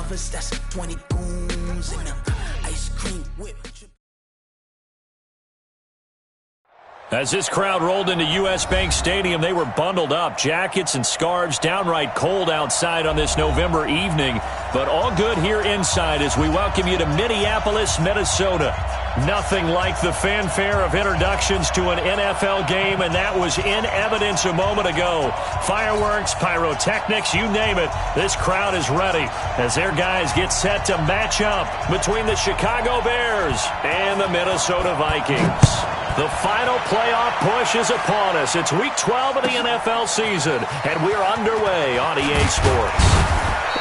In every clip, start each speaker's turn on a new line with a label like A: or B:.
A: lovers, that's 20 goons in them ice cream whip.
B: As this crowd rolled into U.S. Bank Stadium, they were bundled up, jackets and scarves, downright cold outside on this November evening, but all good here inside as we welcome you to Minneapolis, Minnesota. Nothing like the fanfare of introductions to an NFL game, and that was in evidence a moment ago. Fireworks, pyrotechnics, you name it, this crowd is ready as their guys get set to match up between the Chicago Bears and the Minnesota Vikings. The final playoff push is upon us. It's Week 12 of the NFL season, and we're underway on EA Sports.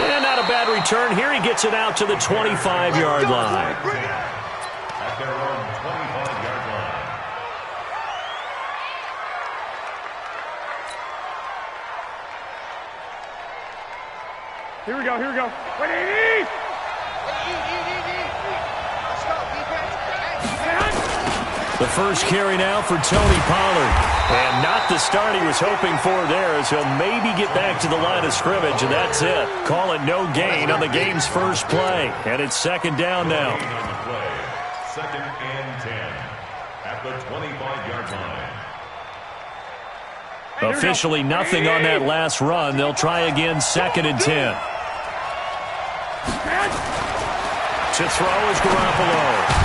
B: And not a bad return here. He gets it out to the 25-yard line.
C: At their own 25-yard line.
D: Here we go, here we go. Wait, Let's go, defense.
B: The first carry now for Tony Pollard. And not the start he was hoping for there, as he'll maybe get back to the line of scrimmage, and that's it. Call it no gain on the game's first play. And it's second down now.
C: Second and 10 at the 25-yard line.
B: Officially nothing on that last run. They'll try again, second and 10. To throw is Garoppolo.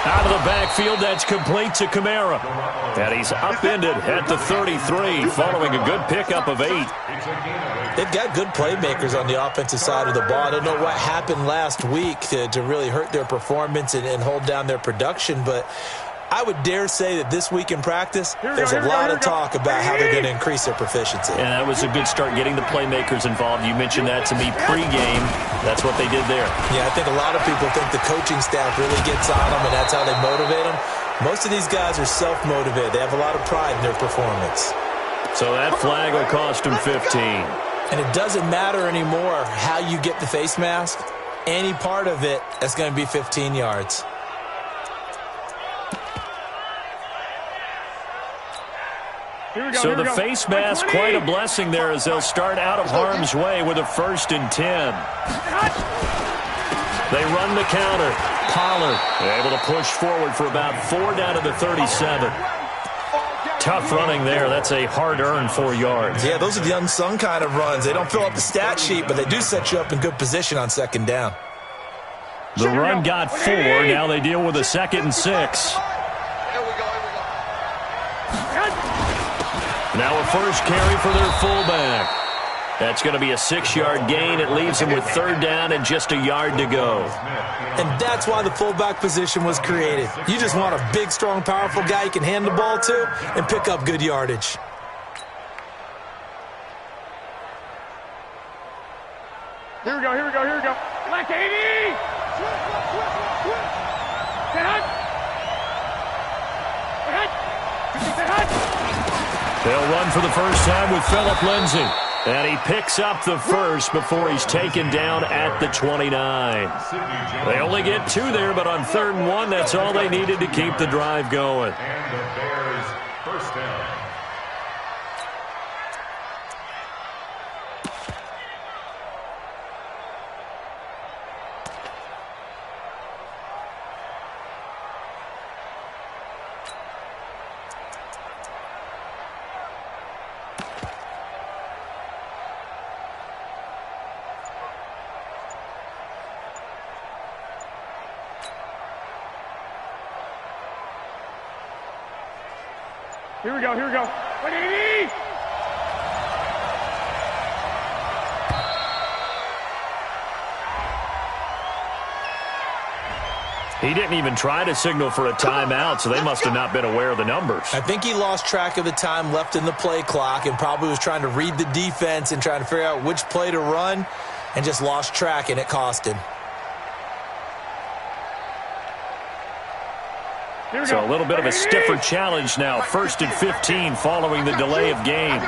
B: Out of the backfield, that's complete to Kamara. And he's upended at the 33, following a good pickup of 8.
E: They've got good playmakers on the offensive side of the ball. I don't know what happened last week to really hurt their performance and hold down their production, but I would dare say that this week in practice, there's a lot of talk about how they're going to increase their proficiency.
B: And that was a good start, getting the playmakers involved. You mentioned that to me pregame. That's what they did there.
E: Yeah, I think a lot of people think the coaching staff really gets on them, and that's how they motivate them. Most of these guys are self-motivated. They have a lot of pride in their performance.
B: So that flag will cost them 15.
E: And it doesn't matter anymore how you get the face mask. Any part of it, that's going to be 15 yards.
B: So the face mask, quite a blessing there, as they'll start out of harm's way with a 1st and 10. They run the counter. Pollard able to push forward for about 4 down to the 37. Tough running there. That's a hard-earned 4 yards.
E: Yeah, those are the unsung kind of runs. They don't fill up the stat sheet, but they do set you up in good position on second down.
B: The run got 4. Now they deal with a 2nd and 6. Now a first carry for their fullback. That's going to be a 6-yard gain. It leaves him with 3rd down and just a yard to go.
E: And that's why the fullback position was created. You just want a big, strong, powerful guy you can hand the ball to and pick up good yardage.
D: Here we go, here we go, here we go. Left 80!
B: They'll run for the first time with Phillip Lindsay. And he picks up the first before he's taken down at the 29. They only get 2 there, but on 3rd and 1, that's all they needed to keep the drive going.
C: And the Bears first down.
D: Here we go, here we go. 180!
B: He didn't even try to signal for a timeout, so they must have not been aware of the numbers.
E: I think he lost track of the time left in the play clock and probably was trying to read the defense and trying to figure out which play to run and just lost track, and it cost him.
B: So a little bit of a stiffer challenge now. 1st and 15 following the delay of game.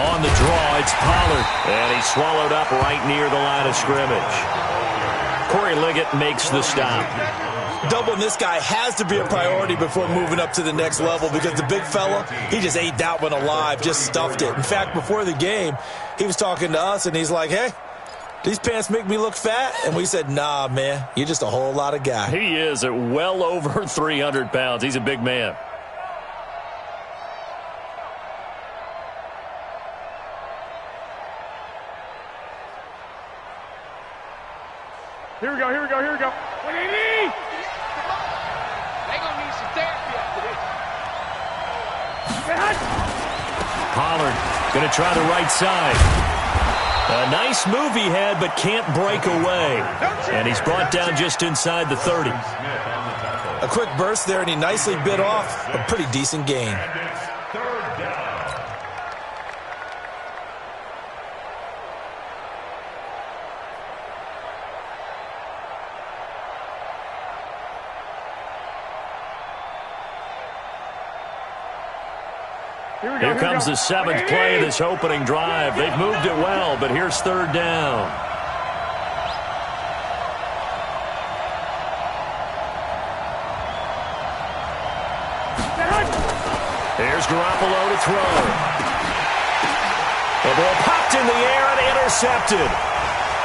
B: On the draw, it's Pollard. And he's swallowed up right near the line of scrimmage. Corey Liggett makes the stop.
E: Doubling this guy has to be a priority before moving up to the next level because the big fella, he just ate that one alive, just stuffed it. In fact, before the game, he was talking to us, and he's like, hey, these pants make me look fat? And we said, nah, man, you're just a whole lot of guy.
B: He is at well over 300 pounds. He's a big man.
D: Here we go, here we go, here we go. What do you need?
F: They gonna need some therapy after this.
B: Pollard going to try the right side. A nice move he had, but can't break away. And he's brought down just inside the 30.
E: A quick burst there, and he nicely bit off a pretty decent gain.
B: Here comes the seventh play of this opening drive. They've moved it well, but here's third down. Here's Garoppolo to throw. The ball popped in the air and intercepted.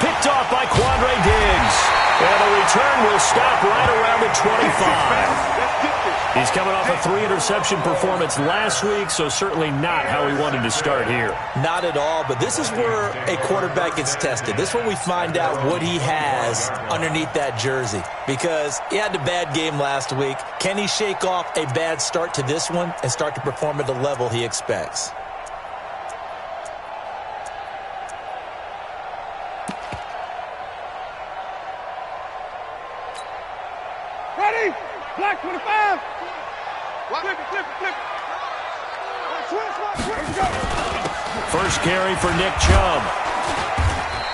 B: Picked off by Quandre Diggs. And the return will stop right around the 25. He's coming off a 3-interception performance last week, so certainly not how he wanted to start here.
E: Not at all, but this is where a quarterback gets tested. This is where we find out what he has underneath that jersey, because he had a bad game last week. Can he shake off a bad start to this one and start to perform at the level he expects?
D: Ready? Black 25. Flip it, flip it, flip it.
B: First carry for Nick Chubb.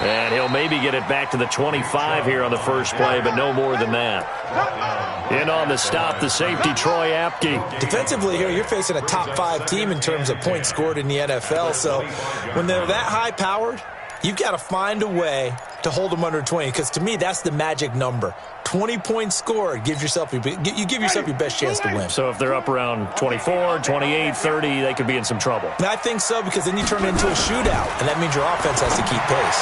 B: And he'll maybe get it back to the 25 here on the first play, but no more than that. In on the stop, the safety, Troy Apke.
E: Defensively here, you're facing a top 5 team in terms of points scored in the NFL. So when they're that high-powered, you've got to find a way to hold them under 20, because to me, that's the magic number. 20 points scored, you give yourself your best chance to win.
B: So if they're up around 24, 28, 30, they could be in some trouble.
E: And I think so, because then you turn it into a shootout, and that means your offense has to keep pace.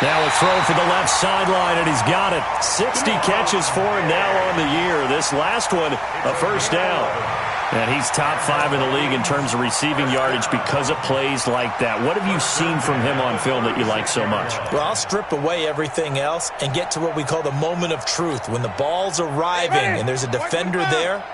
B: Now a throw for the left sideline, and he's got it. 60 catches for him now on the year. This last one, a first down. And he's top 5 in the league in terms of receiving yardage because of plays like that. What have you seen from him on film that you like so much?
E: Well, I'll strip away everything else and get to what we call the moment of truth. When the ball's arriving and there's a defender there,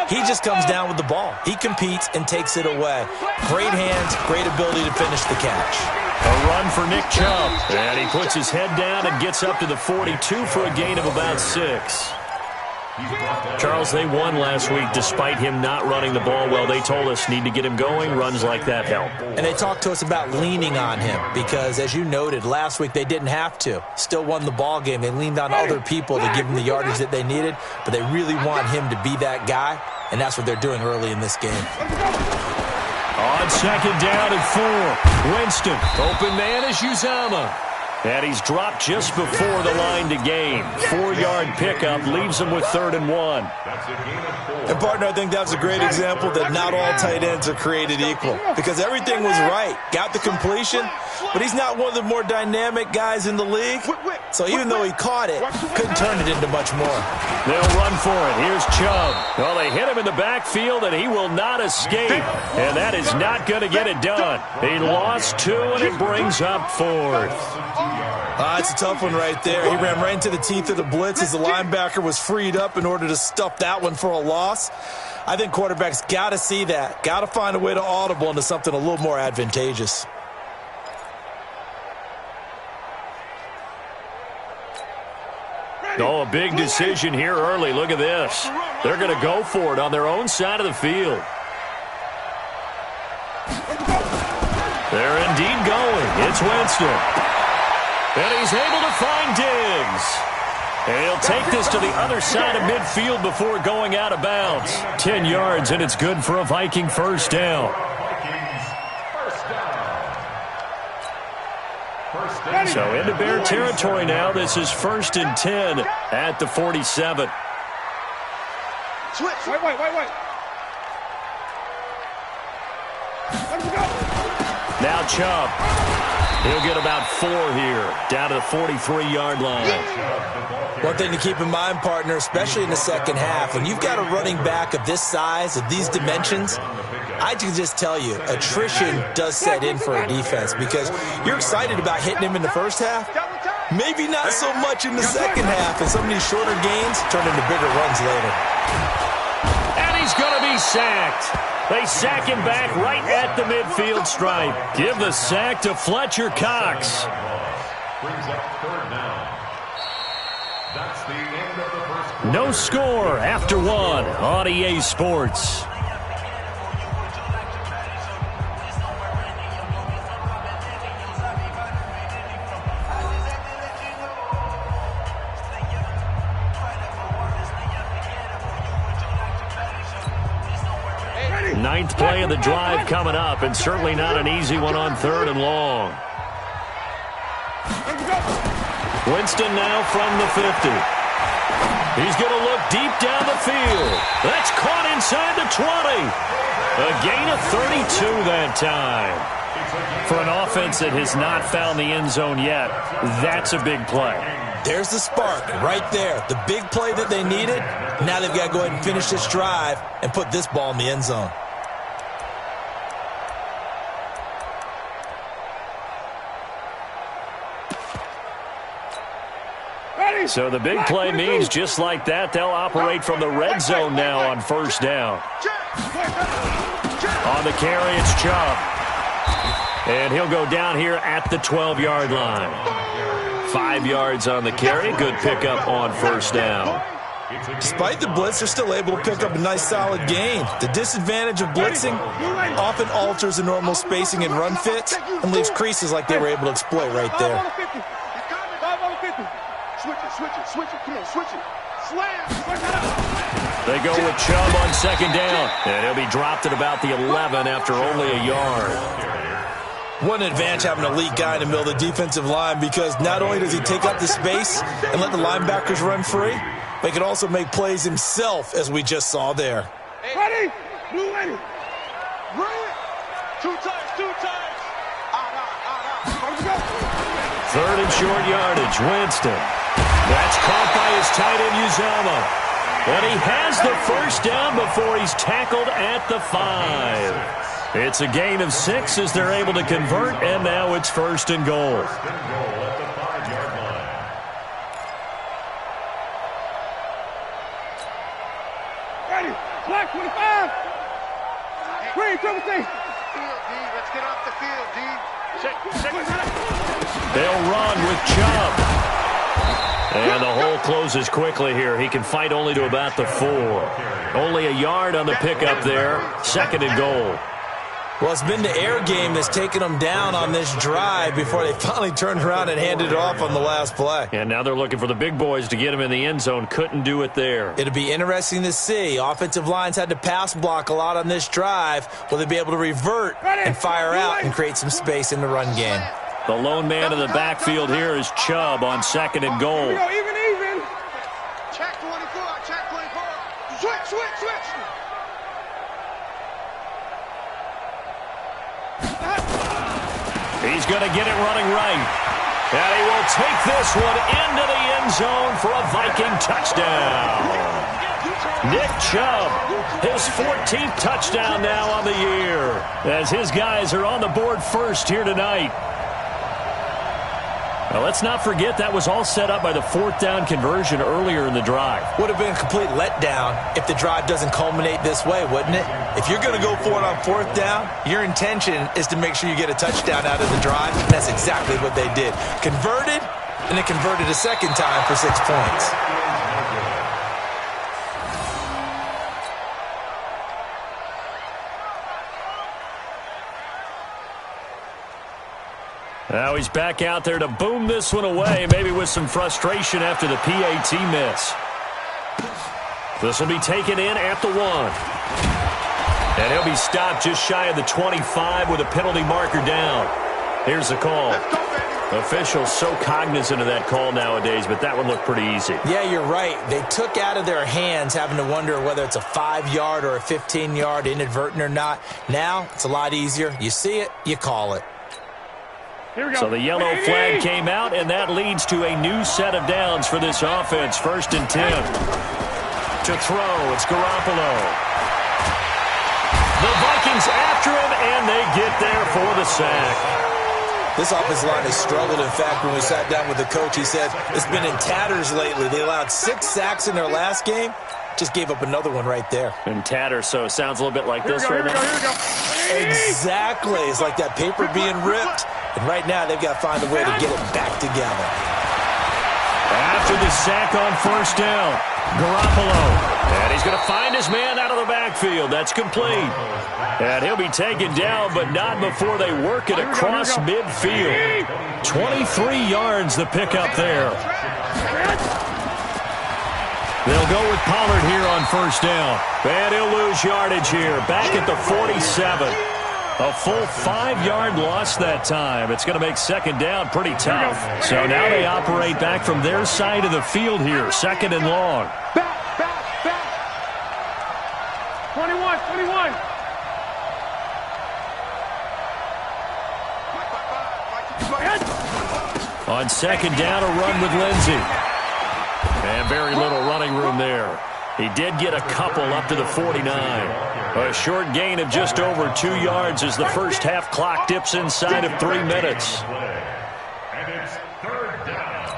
E: he just comes down with the ball. He competes and takes it away. Great hands, great ability to finish the catch.
B: A run for Nick Chubb. And he puts his head down and gets up to the 42 for a gain of about 6. Charles, they won last week despite him not running the ball well. They told us need to get him going. Runs like that help.
E: And they talked to us about leaning on him because, as you noted, last week they didn't have to. Still won the ball game. They leaned on other people to give them the yardage that they needed, but they really want him to be that guy, and that's what they're doing early in this game.
B: On second down and 4, Winston. Open man is Uzama. And he's dropped just before the line to gain. 4-yard pickup leaves him with 3rd and 1.
E: And, partner, I think that was a great example that not all tight ends are created equal, because everything was right. Got the completion, but he's not one of the more dynamic guys in the league. So even though he caught it, couldn't turn it into much more.
B: They'll run for it. Here's Chubb. Well, they hit him in the backfield, and he will not escape. And that is not going to get it done. He lost 2, and it brings up 4th.
E: It's a tough one right there. He ran right into the teeth of the blitz as the linebacker was freed up in order to stuff that one for a loss. I think quarterbacks got to see that. Got to find a way to audible into something a little more advantageous.
B: Oh, a big decision here early. Look at this. They're going to go for it on their own side of the field. They're indeed going. It's Winston. And he's able to find Diggs. And he'll take this to the other side of midfield before going out of bounds. 10 yards, and it's good for a Viking first down.
C: First
B: So into Bear territory now. This is 1st and 10 at the 47.
D: Switch. Wait. Let's go.
B: Now Chubb. He'll get about 4 here, down to the 43-yard line.
E: One thing to keep in mind, partner, especially in the second half, when you've got a running back of this size, of these dimensions, I can just tell you, attrition does set in for a defense because you're excited about hitting him in the first half. Maybe not so much in the second half, and some of these shorter gains turn into bigger runs later.
B: And he's going to be sacked. They sack him back right at the midfield stripe. Give the sack to Fletcher Cox.
C: Brings up 3rd down. That's the end of the first quarter.
B: No score after 1 on EA Sports. Ninth play of the drive coming up, and certainly not an easy one on 3rd and long. Winston now from the 50. He's going to look deep down the field. That's caught inside the 20. A gain of 32 that time. For an offense that has not found the end zone yet, that's a big play.
E: There's the spark right there. The big play that they needed. Now they've got to go ahead and finish this drive and put this ball in the end zone.
B: So the big play means just like that, they'll operate from the red zone now on 1st down. On the carry, it's Chubb. And he'll go down here at the 12-yard line. 5 yards on the carry. Good pickup on 1st down.
E: Despite the blitz, they're still able to pick up a nice solid gain. The disadvantage of blitzing often alters the normal spacing and run fits and leaves creases like they were able to exploit right there.
D: Switch it. Come on, switch it. Slam.
B: They go with Chubb on 2nd down. And he'll be dropped at about the 11 after only a yard.
E: One advantage having an elite guy in the middle of the defensive line because not only does he take up the space and let the linebackers run free, but he can also make plays himself, as we just saw there.
D: Ready? Blue ready. Red. 2 times. Let's go.
B: 3rd and short yardage. Winston. That's caught by his tight end, Uzama. And he has the 1st down before he's tackled at the 5. It's a gain of 6 as they're able to convert, and now it's 1st and goal.
C: First and goal at the 5-yard line.
D: Ready. Black 25. Green, triple T.
F: Let's get off the field, D.
B: They'll run with Chubb. And the hole closes quickly here. He can fight only to about the 4. Only a yard on the pickup there. 2nd and goal.
E: Well, it's been the air game that's taken them down on this drive before they finally turned around and handed it off on the last play.
B: And now they're looking for the big boys to get him in the end zone. Couldn't do it there.
E: It'll be interesting to see. Offensive lines had to pass block a lot on this drive. Will they be able to revert and fire out and create some space in the run game?
B: The lone man in the backfield here is Chubb on 2nd and goal.
D: Even.
F: Check 24. Switch.
B: He's going to get it running right. And he will take this one into the end zone for a Viking touchdown. Nick Chubb, his 14th touchdown now on the year, as his guys are on the board first here tonight. Now, let's not forget that was all set up by the 4th down conversion earlier in the drive.
E: Would have been a complete letdown if the drive doesn't culminate this way, wouldn't it? If you're going to go for it on 4th down, your intention is to make sure you get a touchdown out of the drive, and that's exactly what they did. Converted, and it converted a 2nd time for 6 points.
B: Now he's back out there to boom this one away, maybe with some frustration after the PAT miss. This will be taken in at the 1. And he'll be stopped just shy of the 25 with a penalty marker down. Here's the call. Officials so cognizant of that call nowadays, but that one looked pretty easy.
E: Yeah, you're right. They took out of their hands having to wonder whether it's a 5-yard or a 15-yard, inadvertent or not. Now, it's a lot easier. You see it, you call it.
D: Here we go.
B: So the yellow flag came out, and that leads to a new set of downs for this offense. 1st and 10. To throw, it's Garoppolo. The Vikings after him, and they get there for the sack.
E: This offensive line has struggled. In fact, when we sat down with the coach, he said it's been in tatters lately. They allowed 6 sacks in their last game. Just gave up another one right there.
B: In tatters, so it sounds a little bit like this right now.
D: Here we go.
E: Exactly. It's like that paper being ripped. And right now, they've got to find a way to get it back together.
B: After the sack on 1st down, Garoppolo. And he's going to find his man out of the backfield. That's complete. And he'll be taken down, but not before they work it across midfield. 23 yards the pickup there. They'll go with Pollard here on 1st down. And he'll lose yardage here. Back at the 47. A full 5-yard loss that time. It's going to make 2nd down pretty tough. So now they operate back from their side of the field here. 2nd and long.
D: Back. 21.
B: On 2nd down, a run with Lindsey. And very little running room there. He did get a couple up to the 49. A short gain of just over 2 yards as the first half clock dips inside of 3 minutes.
C: And it's 3rd down.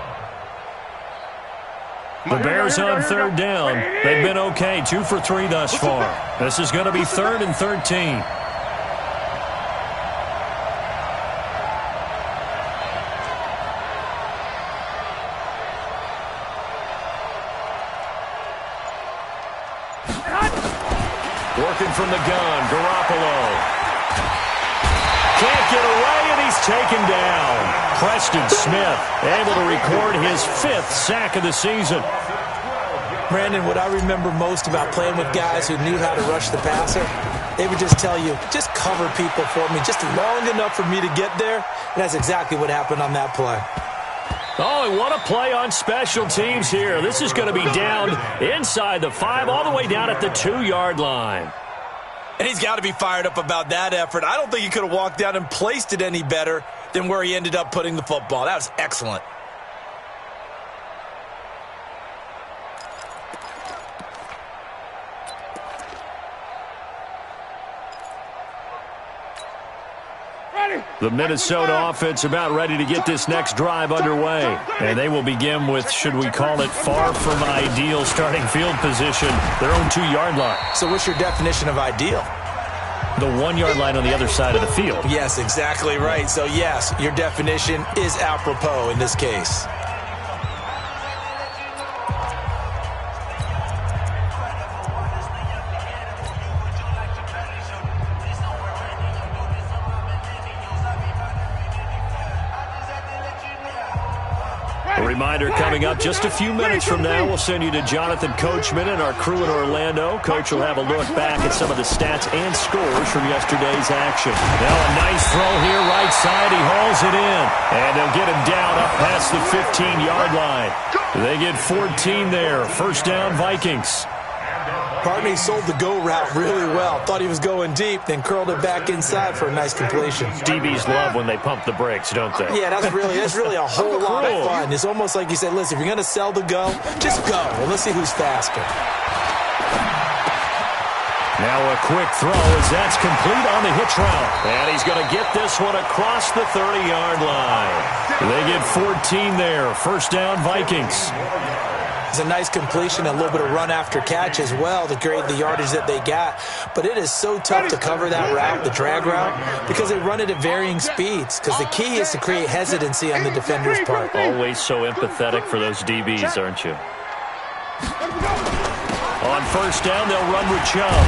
B: The Bears on 3rd down. They've been okay, 2 for 3 thus far. This is going to be 3rd and 13. Working from the gun, Garoppolo. Can't get away, and he's taken down. Preston Smith able to record his 5th sack of the season.
E: Brandon, what I remember most about playing with guys who knew how to rush the passer, they would just tell you, just cover people for me, just long enough for me to get there. And that's exactly what happened on that play.
B: Oh, and what a play on special teams here. This is going to be down inside the 5, all the way down at the 2-yard line.
E: And he's got to be fired up about that effort. I don't think he could have walked down and placed it any better than where he ended up putting the football. That was excellent.
B: The Minnesota offense about ready to get this next drive underway. And they will begin with, should we call it, far from ideal starting field position, their own 2-yard line.
E: So what's your definition of ideal?
B: The 1-yard line on the other side of the field.
E: Yes, exactly right. So, yes, your definition is apropos in this case.
B: A reminder coming up just a few minutes from now, we'll send you to Jonathan Coachman and our crew in Orlando. Coach will have a look back at some of the stats and scores from yesterday's action. Now a nice throw here, right side. He hauls it in. And they'll get him down up past the 15-yard line. They get 14 there. 1st down, Vikings.
E: Partney sold the go route really well. Thought he was going deep, then curled it back inside for a nice completion.
B: DBs love when they pump the brakes, don't they?
E: Yeah, that's really a whole lot of fun. It's almost like you said, listen, if you're going to sell the go, just go, and let's see who's faster.
B: Now a quick throw as that's complete on the hitch route. And he's going to get this one across the 30-yard line. They get 14 there. 1st down, Vikings.
E: It's a nice completion, a little bit of run after catch as well to grade the yardage that they got. But it is so tough to cover that route, the drag route, because they run it at varying speeds. Because the key is to create hesitancy on the defender's part.
B: Always so empathetic for those DBs, aren't you? On 1st down, they'll run with Chubb.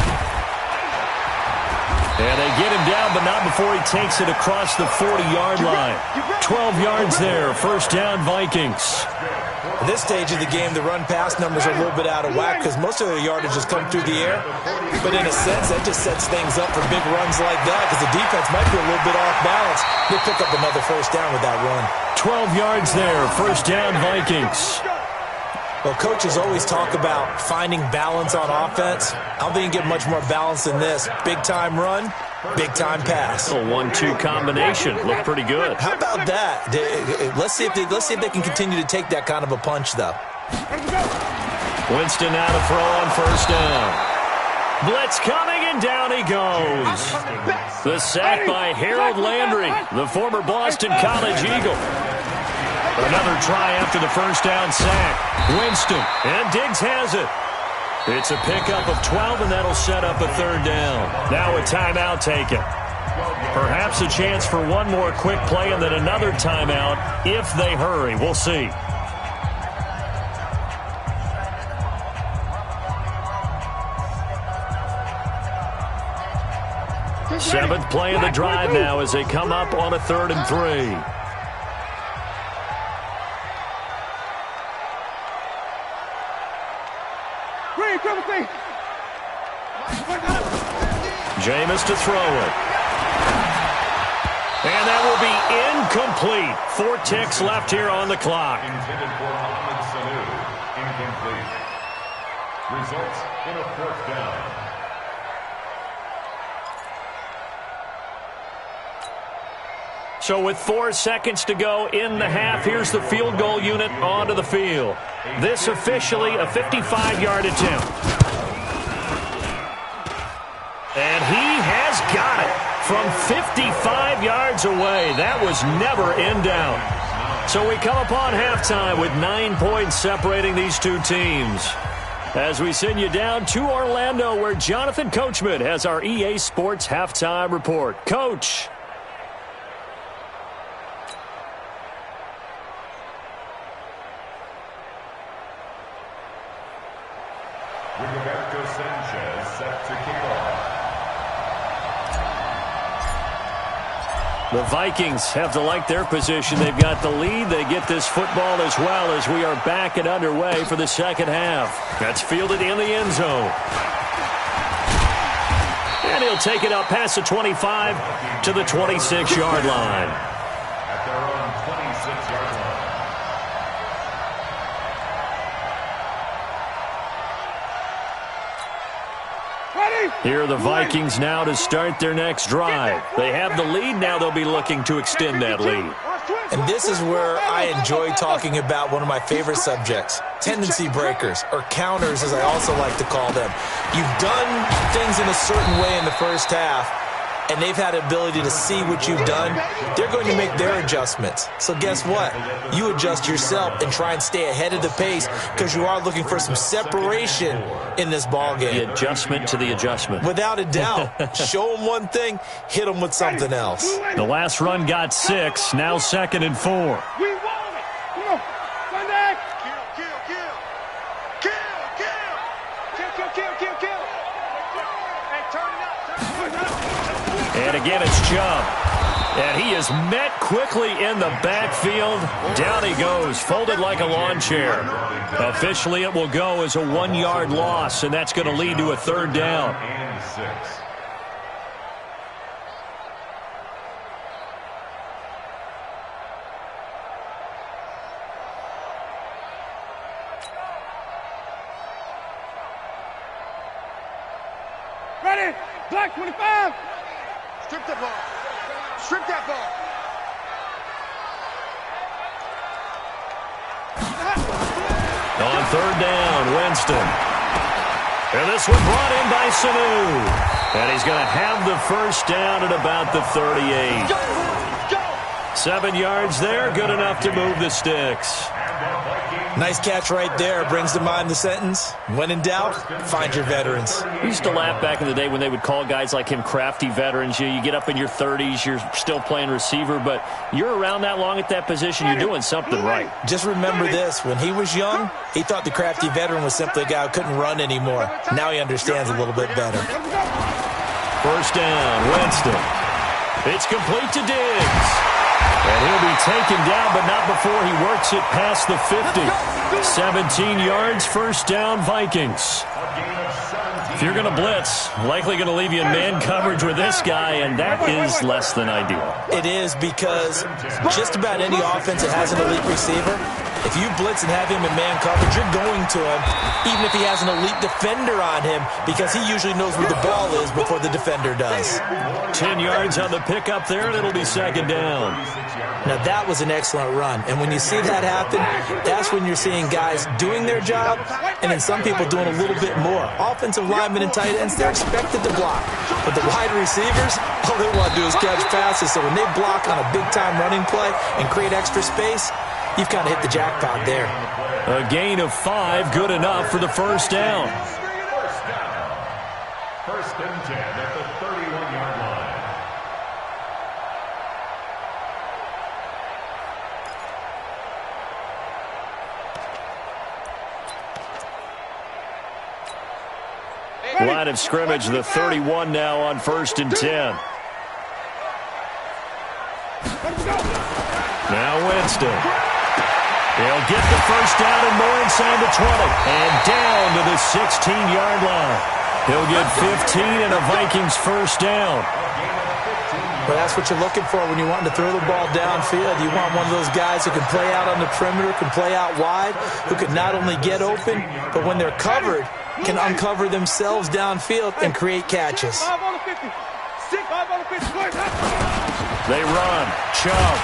B: And they get him down, but not before he takes it across the 40-yard line. 12 yards there, first down Vikings.
E: At this stage of the game, the run-pass numbers are a little bit out of whack because most of their yardage has come through the air. But in a sense, that just sets things up for big runs like that because the defense might be a little bit off balance. They pick up another first down with that run.
B: 12 yards there, first down Vikings.
E: Well, coaches always talk about finding balance on offense. I don't think you get much more balance than this. Big-time run, big-time pass.
B: A 1-2 combination. Looked pretty good.
E: How about that? Let's see if they can continue to take that kind of a punch, though.
B: Winston now to throw on first down. Blitz coming, and down he goes. The sack by Harold Landry, the former Boston College Eagle. Another try after the first down sack. Winston, and Diggs has it. It's a pickup of 12, and that'll set up a third down. Now a timeout taken. Perhaps a chance for one more quick play and then another timeout if they hurry. We'll see. Seventh play of the drive now as they come up on a 3rd and 3. Jameis to throw it. And that will be incomplete. 4 ticks left here on the clock.
C: Intended for Mohamed Sanu. Incomplete. Results in a 4th down.
B: So with 4 seconds to go in the half, here's the field goal unit onto the field. This officially a 55-yard attempt. And he has got it from 55 yards away. That was never in doubt. So we come upon halftime with 9 points separating these two teams. As we send you down to Orlando, where Jonathan Coachman has our EA Sports halftime report. Coach.
C: Rigoberto Sanchez set to kick off.
B: The Vikings have to like their position. They've got the lead. They get this football as well as we are back and underway for the second half. That's fielded in the end zone. And he'll take it up past the 25 to the 26-yard line.
C: At their own 26-yard line.
B: Here are the Vikings now to start their next drive. They have the lead. Now they'll be looking to extend that lead.
E: And this is where I enjoy talking about one of my favorite subjects, tendency breakers, or counters as I also like to call them. You've done things in a certain way in the first half, and they've had the ability to see what you've done. They're going to make their adjustments. So guess what? You adjust yourself and try and stay ahead of the pace because you are looking for some separation in this ball game.
B: The adjustment to the adjustment.
E: Without a doubt. Show them one thing, hit them with something else.
B: The last run got 6, now 2nd and 4.
D: We want it. Come on. Sunday. Kill. Hey, turn it up.
B: And again, it's Chubb. And he is met quickly in the backfield. Down he goes, folded like a lawn chair. Officially, it will go as a 1-yard loss, and that's going to lead to a 3rd down.
C: And 6.
D: Ready? Black 25.
F: Strip that ball. Strip that ball.
B: On 3rd down, Winston. And this one brought in by Sanu. And he's going to have the first down at about the 38. 7 yards there, good enough to move the sticks.
E: Nice catch right there. Brings to mind the sentence, when in doubt, find your veterans.
B: We used to laugh back in the day when they would call guys like him crafty veterans. You get up in your 30s, you're still playing receiver, but you're around that long at that position, you're doing something right.
E: Just remember this. When he was young, he thought the crafty veteran was simply a guy who couldn't run anymore. Now he understands a little bit better.
B: first down. Winston. It's complete to Diggs. And he'll be taken down, but not before he works it past the 50. 17 yards, first down, Vikings. If you're going to blitz, likely going to leave you in man coverage with this guy, and that is less than ideal.
E: It is, because just about any offense that has an elite receiver, if you blitz and have him in man coverage, you're going to him, even if he has an elite defender on him, because he usually knows where the ball is before the defender does.
B: 10 yards on the pickup there, and it'll be second down.
E: Now, that was an excellent run, and when you see that happen, that's when you're seeing guys doing their job, and then some people doing a little bit more. Offensive linemen and tight ends, they're expected to block, but the wide receivers, all they want to do is catch passes, so when they block on a big-time running play and create extra space, you've kind of hit the jackpot there.
B: A gain of 5, good enough for the first down.
C: First and 10 at the 31-yard line.
B: Line of scrimmage, the 31 now on first and 10. Now Winston. He'll get the first down and more inside the 20. And down to the 16-yard line. He'll get 15 and a Vikings first down.
E: Well, that's what you're looking for when you're wanting to throw the ball downfield. You want one of those guys who can play out on the perimeter, can play out wide, who can not only get open, but when they're covered, can uncover themselves downfield and create catches.
D: 5 on the 50. 5 on the 50.
B: They run. Chubb.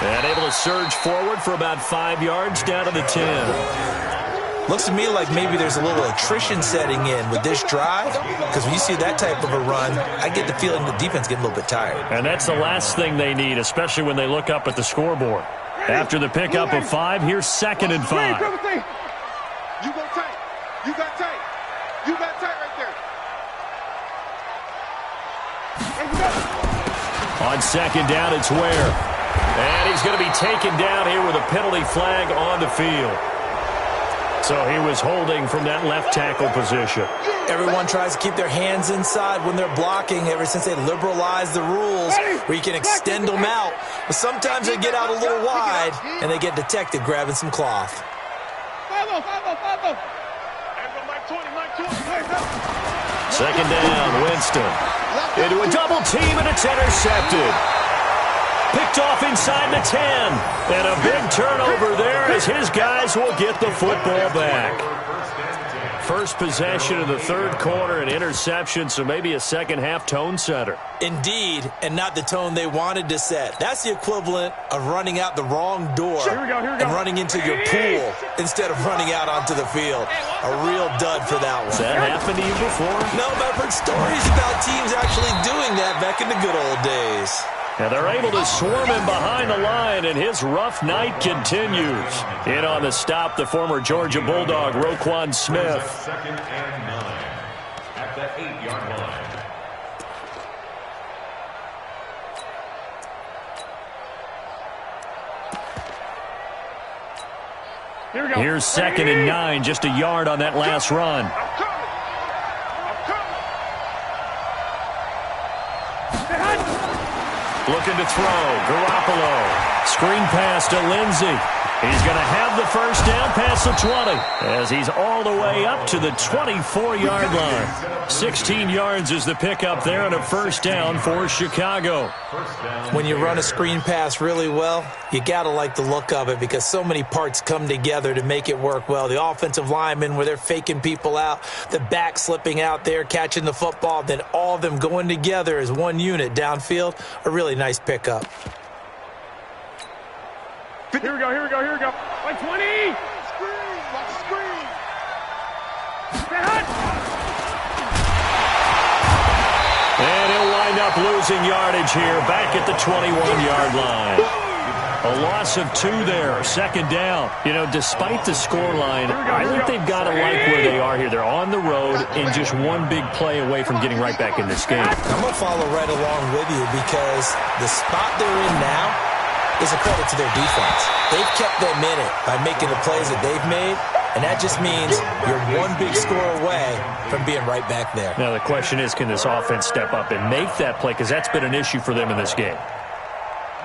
B: And able to surge forward for about 5 yards down to the 10.
E: Looks to me like maybe there's a little attrition setting in with this drive, because when you see that type of a run, I get the feeling the defense getting a little bit tired.
B: And that's the last thing they need, especially when they look up at the scoreboard. After the pickup of 5, here's second and 5.
D: You go tight. You got tight. You got tight right there.
B: On second down, it's Ware. And he's going to be taken down here with a penalty flag on the field. So he was holding from that left tackle position.
E: Everyone tries to keep their hands inside when they're blocking ever since they liberalized the rules where you can extend them out. But sometimes they get out a little wide and they get detected grabbing some cloth.
D: 5-0.
B: Second down, Winston. Into a double team, and it's intercepted. Picked off inside the 10. And a big turnover there as his guys will get the football back. First possession of the third quarter, an interception, so maybe a second-half tone setter.
E: Indeed, and not the tone they wanted to set. That's the equivalent of running out the wrong door and running into your pool instead of running out onto the field. A real dud for that one.
B: Has that happened to you before?
E: No, but I've heard stories about teams actually doing that back in the good old days.
B: And they're able to swarm him behind the line, and his rough night continues. In on the stop, the former Georgia Bulldog, Roquan Smith.
C: Second and 9 at the 8-yard line.
B: Here's second and 9, just a yard on that last run. Looking to throw. Garoppolo. Screen pass to Lindsey. He's going to have the first down past the 20 as he's all the way up to the 24-yard line. 16 yards is the pickup there and a first down for Chicago.
E: When you run a screen pass really well, you got to like the look of it because so many parts come together to make it work well. The offensive linemen where they're faking people out, the back slipping out there, catching the football, then all of them going together as one unit downfield, a really nice pickup.
D: Here we go. Like 20. Screen, watch the screen.
B: And he'll wind up losing yardage here back at the 21-yard line. A loss of 2 there, second down. You know, despite the scoreline, I think they've got to like where they are here. They're on the road and just one big play away from getting right back in this game.
E: I'm going to follow right along with you because the spot they're in now is a credit to their defense. They've kept them in it by making the plays that they've made, and that just means you're one big score away from being right back there.
B: Now the question is, can this offense step up and make that play? Because that's been an issue for them in this game.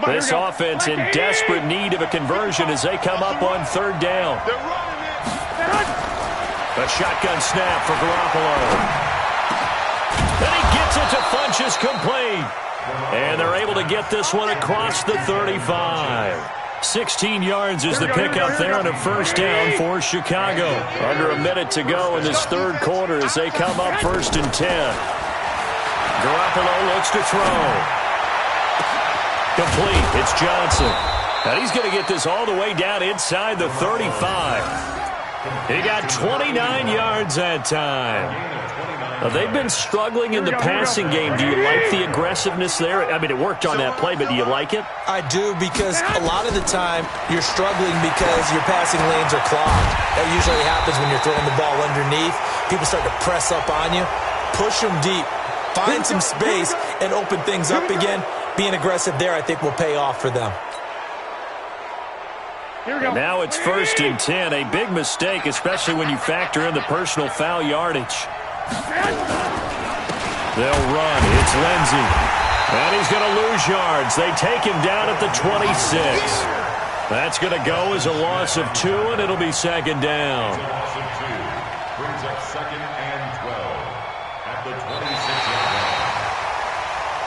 B: This offense in desperate need of a conversion as they come up on third down. A shotgun snap for Garoppolo. And he gets it to Funchess complete. And they're able to get this one across the 35. 16 yards is the pickup there on a first down for Chicago. Under a minute to go in this third quarter as they come up 1st and 10. Garoppolo looks to throw. Complete. It's Johnson. And he's going to get this all the way down inside the 35. He got 29 yards that time. Now, they've been struggling in the passing game. Do you like the aggressiveness there? I mean, it worked on that play, but do you like it?
E: I do, because a lot of the time you're struggling because your passing lanes are clogged. That usually happens when you're throwing the ball underneath. People start to press up on you. Push them deep. Find some space and open things up again. Being aggressive there, I think, will pay off for them.
B: And now it's 1st and 10. A big mistake, especially when you factor in the personal foul yardage. They'll run. It's Lindsey. And he's going to lose yards. They take him down at the 26. That's going to go as a loss of 2, and it'll be 2nd down.
C: Loss of 2 brings up 2nd and 12 at the 26-yard line.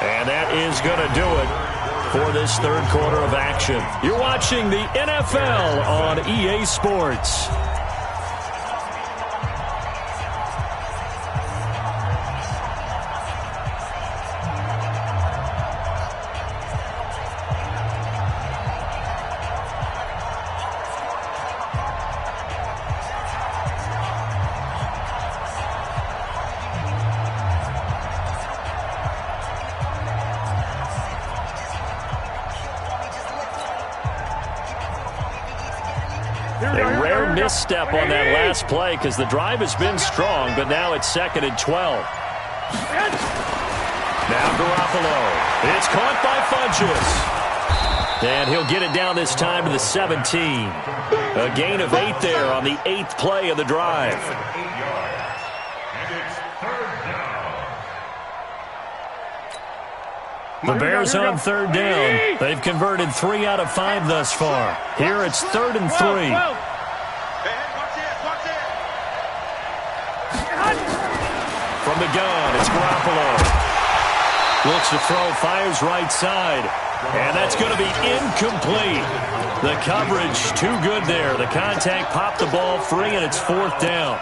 B: And that is going to do it for this third quarter of action. You're watching the NFL on EA Sports. A rare misstep on that last play because the drive has been strong, but now it's 2nd and 12. Now Garoppolo. It's caught by Funchess. And he'll get it down this time to the 17. A gain of 8 there on the 8th play of the drive.
C: 8 yards. And it's 3rd down.
B: The Bears on 3rd down. They've converted 3 out of 5 thus far. Here it's 3rd and 3. From the gun, it's Garoppolo. Looks to throw, fires right side. And that's going to be incomplete. The coverage too good there. The contact popped the ball free, and it's 4th down.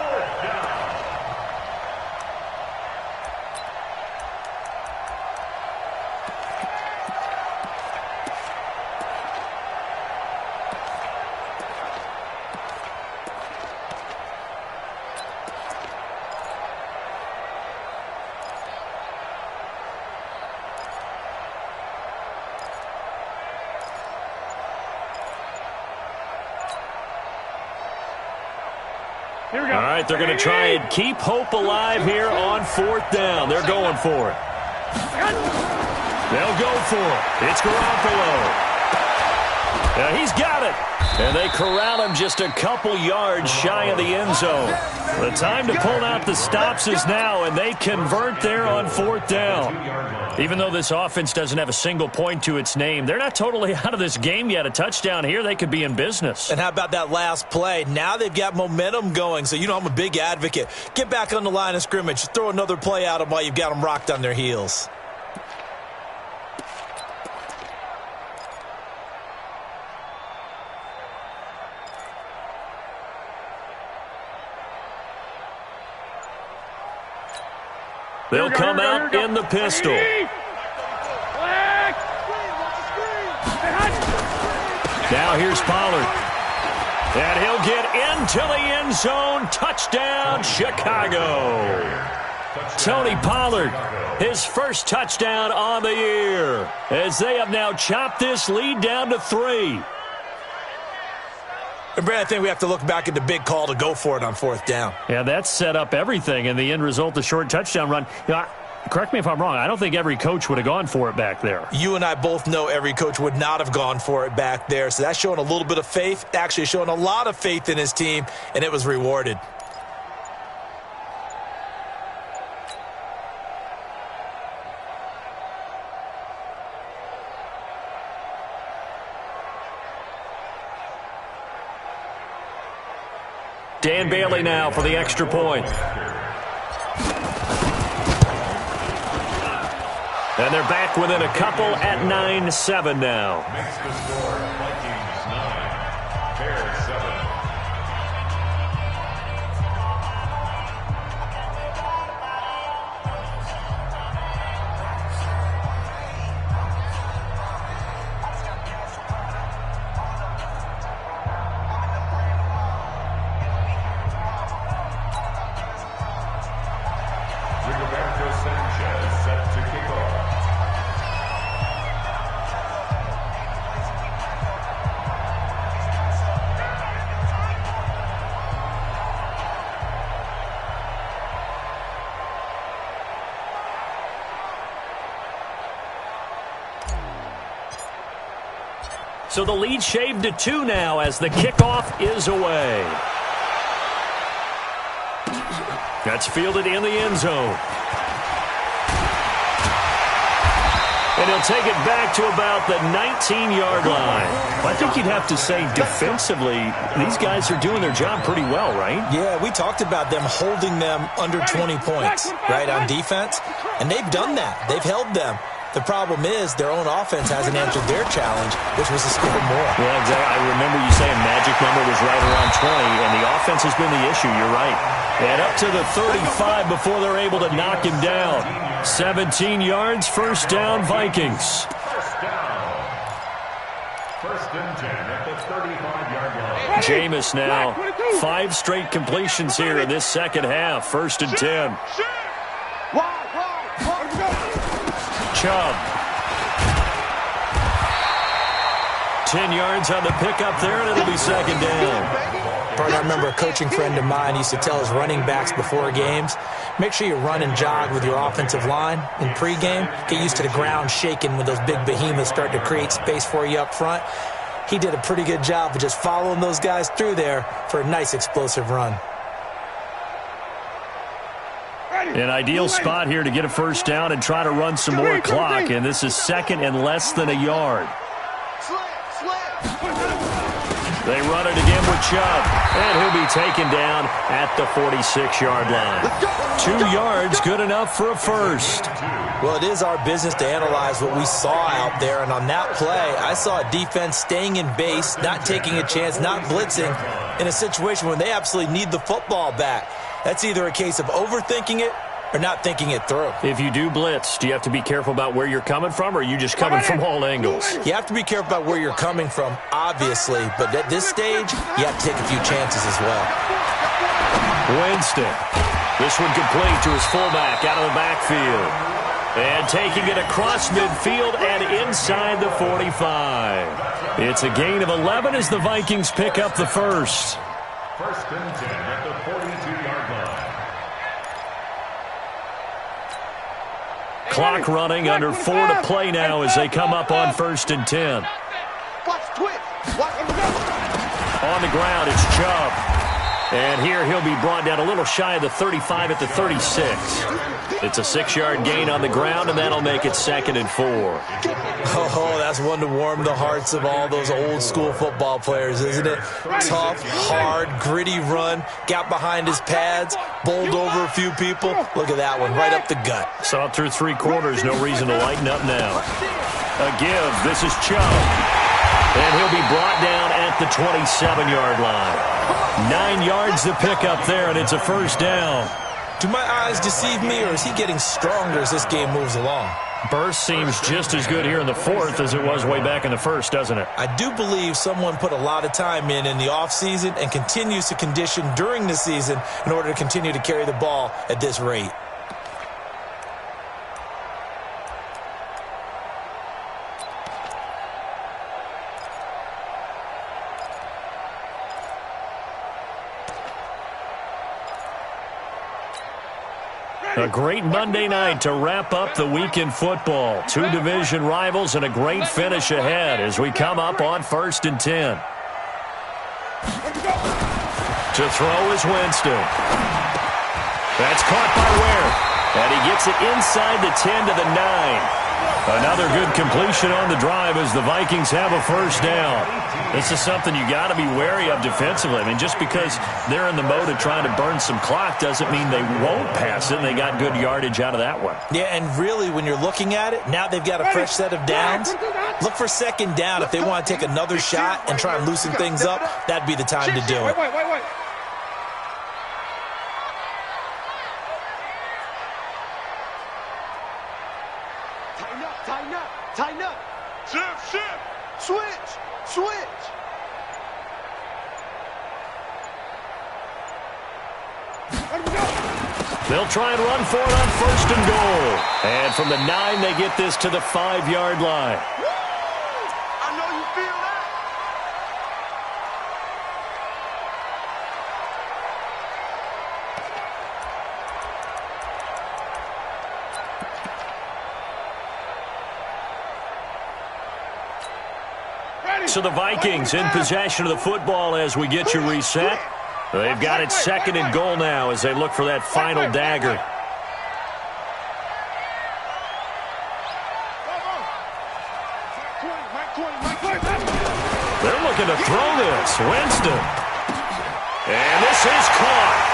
B: All right, they're going to try and keep hope alive here on 4th down. They're going for it. They'll go for it. It's Garoppolo. He's got it. And they corral him just a couple yards shy of the end zone. The time to pull out the stops is now, and they convert there on 4th down. Even though this offense doesn't have a single point to its name, they're not totally out of this game yet. A touchdown here, they could be in business.
E: And how about that last play? Now they've got momentum going, so you know I'm a big advocate. Get back on the line of scrimmage. Throw another play at them while you've got them rocked on their heels.
B: They'll come out in the pistol. Now here's Pollard. And he'll get into the end zone. Touchdown, Chicago. Tony Pollard, his first touchdown on the year, as they have now chopped this lead down to 3.
E: And Brad, I think we have to look back at the big call to go for it on 4th down.
B: Yeah, that set up everything, and the end result, the short touchdown run. You know, correct me if I'm wrong, I don't think every coach would have gone for it back there.
E: You and I both know every coach would not have gone for it back there. So that's showing a little bit of faith, actually showing a lot of faith in his team, and it was rewarded.
B: Dan Bailey now for the extra point. And they're back within a couple at 9-7 now.
C: Makes the score Vikings 9, Bears 7.
B: So the lead shaved to 2 now as the kickoff is away. That's fielded in the end zone. And he'll take it back to about the 19-yard line. I think you'd have to say defensively, these guys are doing their job pretty well, right?
E: Yeah, we talked about them holding them under 20 points, right, on defense. And they've done that. They've held them. The problem is their own offense hasn't answered their challenge, which was to score more.
B: Yeah, exactly. I remember you saying magic number was right around 20, and the offense has been the issue. You're right. And up to the 35 before they're able to knock him down. 17 yards, first down, Vikings.
C: First down. First and 10 at the 35-yard line.
B: Jameis now. 5 straight completions here in this second half. First and 10. Chubb. 10 yards on the pickup there, and it'll be second down.
E: Partner, I remember a coaching friend of mine used to tell his running backs before games, make sure you run and jog with your offensive line in pregame. Get used to the ground shaking when those big behemoths start to create space for you up front. He did a pretty good job of just following those guys through there for a nice explosive run.
B: An ideal spot here to get a first down and try to run some more clock, and this is second and less than a yard. They run it again with Chubb, and he'll be taken down at the 46-yard line. 2 yards, good enough for a first.
E: Well, it is our business to analyze what we saw out there, and on that play, I saw a defense staying in base, not taking a chance, not blitzing, in a situation when they absolutely need the football back. That's either a case of overthinking it or not thinking it through.
B: If you do blitz, do you have to be careful about where you're coming from, or are you just coming from all angles?
E: You have to be careful about where you're coming from, obviously, but at this stage, you have to take a few chances as well.
B: Winston. This one complete to his fullback out of the backfield. And taking it across midfield and inside the 45. It's a gain of 11 as the Vikings pick up the first.
C: First and 10 at the 42-yard line.
B: Clock running, under 4 to play now as they come up on first and 10. On the ground, it's Chubb. And here he'll be brought down a little shy of the 35 at the 36. It's a 6-yard gain on the ground, and that'll make it second and 4.
E: Oh, that's one to warm the hearts of all those old-school football players, isn't it? Tough, hard, gritty run, got behind his pads, bowled over a few people. Look at that one, right up the gut.
B: Saw it through 3 quarters, no reason to lighten up now. A give, this is Chubb. And he'll be brought down at the 27-yard line. 9 yards to pick up there, and it's a first down.
E: Do my eyes deceive me, or is he getting stronger as this game moves along?
B: Burst seems just as good here in the fourth as it was way back in the first, doesn't it?
E: I do believe someone put a lot of time in the offseason and continues to condition during the season in order to continue to carry the ball at this rate.
B: A great Monday night to wrap up the week in football. Two division rivals and a great finish ahead as we come up on 1st and 10. To throw is Winston. That's caught by Ware. And he gets it inside the 10 to the 9. Another good completion on the drive as the Vikings have a first down. This is something you got to be wary of defensively. I mean, just because they're in the mode of trying to burn some clock doesn't mean they won't pass it, and they got good yardage out of that one.
E: Yeah, and really, when you're looking at it, now they've got a fresh set of downs. Look for second down. If they want to take another shot and try and loosen things up, that'd be the time to do it.
D: Wait.
F: Tighten up. Shift. Switch.
B: They'll try and run for it on 1st and goal. And from the 9, they get this to the 5-yard line.
F: I know you feel that.
B: So the Vikings in possession of the football as we get you reset. They've got it 2nd and goal now as they look for that final dagger. They're looking to throw this. Winston. And this is caught.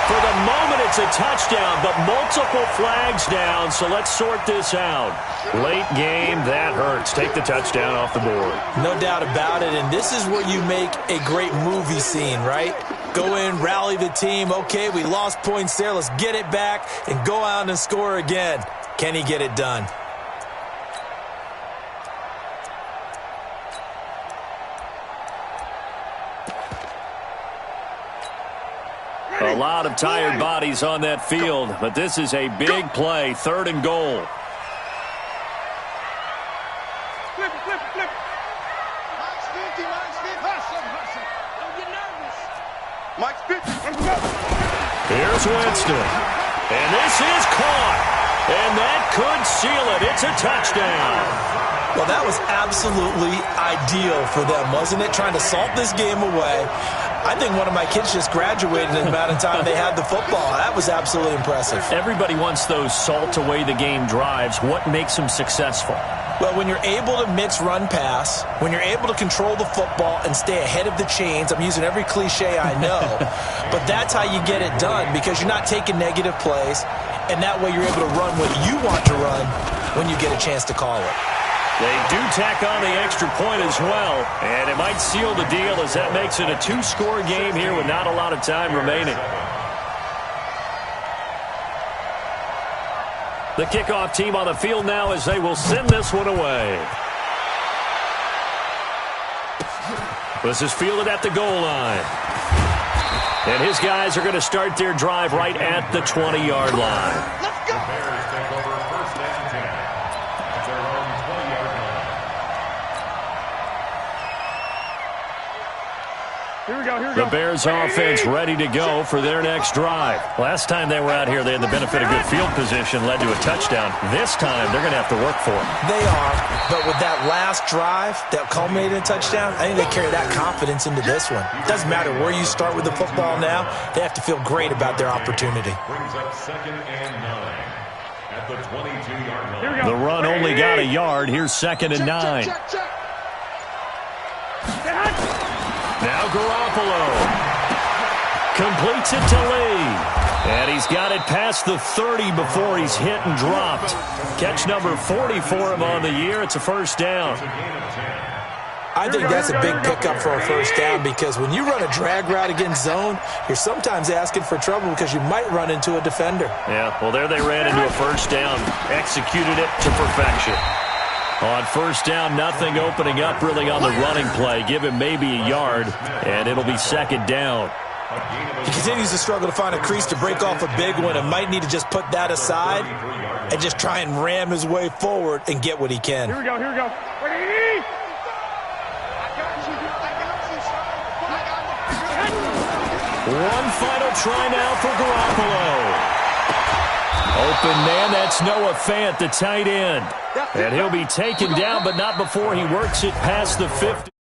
B: For the moment, it's a touchdown, but multiple flags down, so let's sort this out. Late game, that hurts. Take the touchdown off the board.
E: No doubt about it, and this is where you make a great movie scene, right? Go in, rally the team. Okay, we lost points there. Let's get it back and go out and score again. Can he get it done?
B: A lot of tired bodies on that field, but this is a big play, 3rd and goal.
D: Flip it.
F: Mike's 50. Hustle. Don't get nervous.
D: Mike's 50.
B: Here's Winston. And this is caught. And that could seal it. It's a touchdown.
E: Well, that was absolutely ideal for them, wasn't it? Trying to salt this game away. I think one of my kids just graduated in the amount of time they had the football. That was absolutely impressive.
B: Everybody wants those salt-away-the-game drives. What makes them successful?
E: Well, when you're able to mix run-pass, when you're able to control the football and stay ahead of the chains, I'm using every cliche I know, but that's how you get it done because you're not taking negative plays, and that way you're able to run what you want to run when you get a chance to call it.
B: They do tack on the extra point as well, and it might seal the deal as that makes it a 2-score game here with not a lot of time remaining. The kickoff team on the field now as they will send this one away. This is fielded at the goal line. And his guys are going to start their drive right at the 20-yard line.
F: Let's go.
C: Bears take over 1st and 10 at their own 20-yard line.
D: Here we go.
B: The Bears offense ready to go for their next drive. Last time they were out here, they had the benefit of good field position, led to a touchdown. This time, they're going to have to work for it.
E: They are, but with that last drive that culminated in a touchdown, I think they carry that confidence into this one. Doesn't matter where you start with the football now, they have to feel great about their opportunity.
C: Brings up 2nd and 9 at the 22-yard line.
B: The run only got a yard. Here's 2nd and 9.
F: Check.
B: Now Garoppolo completes it to Lee. And he's got it past the 30 before he's hit and dropped. Catch number 40 for him on the year. It's a first down.
E: I think that's a big pickup for a first down because when you run a drag route against zone, you're sometimes asking for trouble because you might run into a defender.
B: Yeah, well, there they ran into a first down. Executed it to perfection. On first down, nothing opening up really on the running play. Give him maybe a yard, and it'll be 2nd down.
E: He continues to struggle to find a crease to break off a big one and might need to just put that aside and just try and ram his way forward and get what he can.
D: Here we go. Ready?
B: One final try now for Garoppolo. Open man, that's Noah Fant, the tight end. And he'll be taken down, but not before he works it past the 50.